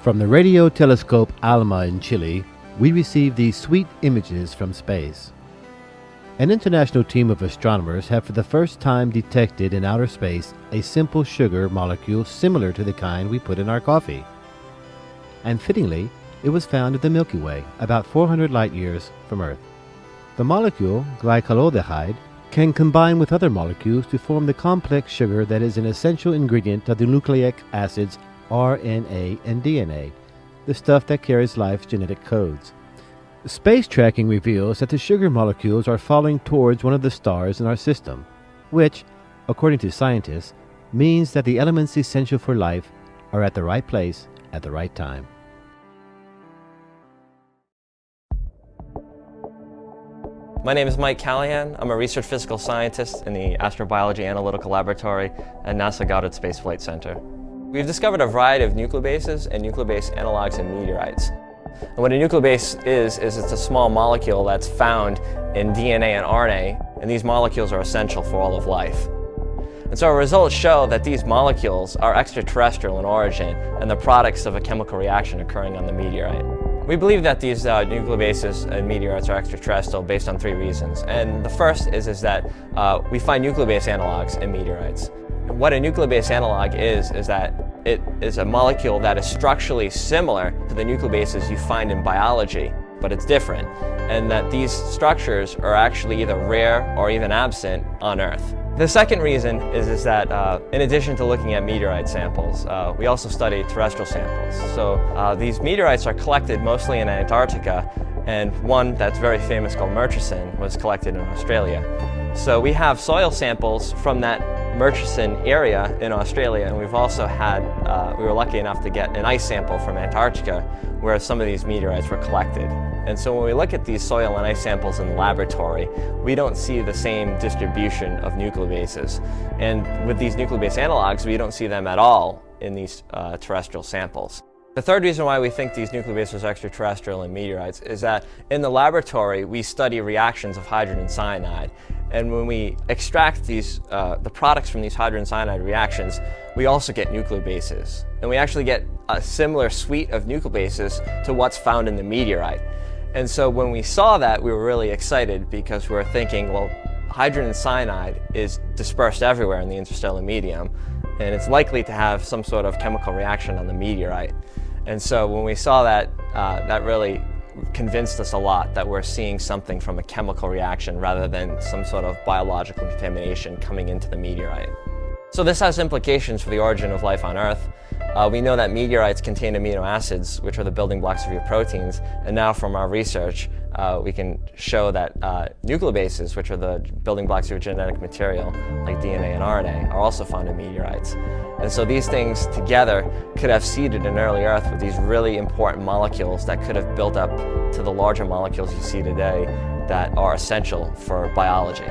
From the radio telescope ALMA in Chile, we receive these sweet images from space. An international team of astronomers have for the first time detected in outer space a simple sugar molecule similar to the kind we put in our coffee. And fittingly, it was found in the Milky Way, about 400 light-years from Earth. The molecule, glycolaldehyde, can combine with other molecules to form the complex sugar that is an essential ingredient of the nucleic acids RNA and DNA, the stuff that carries life's genetic codes. Space tracking reveals that the sugar molecules are falling towards one of the stars in our system, which, according to scientists, means that the elements essential for life are at the right place at the right time. My name is Mike Callahan. I'm a research physical scientist in the Astrobiology Analytical Laboratory at NASA Goddard Space Flight Center. We've discovered a variety of nucleobases and nucleobase analogs in meteorites. And what a nucleobase is it's a small molecule that's found in DNA and RNA, and these molecules are essential for all of life. And so our results show that these molecules are extraterrestrial in origin and the products of a chemical reaction occurring on the meteorite. We believe that these nucleobases and meteorites are extraterrestrial based on three reasons. And the first is that we find nucleobase analogs in meteorites. And what a nucleobase analog is that it is a molecule that is structurally similar to the nucleobases you find in biology, but it's different. And that these structures are actually either rare or even absent on Earth. The second reason is that in addition to looking at meteorite samples, we also study terrestrial samples. So these meteorites are collected mostly in Antarctica, and one that's very famous called Murchison was collected in Australia. So we have soil samples from that Murchison area in Australia, and we've also had, we were lucky enough to get an ice sample from Antarctica where some of these meteorites were collected. And so when we look at these soil and ice samples in the laboratory, we don't see the same distribution of nucleobases. And with these nucleobase analogs, we don't see them at all in these terrestrial samples. The third reason why we think these nucleobases are extraterrestrial in meteorites is that in the laboratory, we study reactions of hydrogen cyanide. And when we extract these, the products from these hydrogen cyanide reactions, we also get nucleobases. And we actually get a similar suite of nucleobases to what's found in the meteorite. And so when we saw that, we were really excited because we were thinking, well, hydrogen cyanide is dispersed everywhere in the interstellar medium, and it's likely to have some sort of chemical reaction on the meteorite. And so when we saw that, that really convinced us a lot that we're seeing something from a chemical reaction rather than some sort of biological contamination coming into the meteorite. So this has implications for the origin of life on Earth. We know that meteorites contain amino acids, which are the building blocks of your proteins, and now from our research, we can show that nucleobases, which are the building blocks of your genetic material, like DNA and RNA, are also found in meteorites. And so these things together could have seeded an early Earth with these really important molecules that could have built up to the larger molecules you see today that are essential for biology.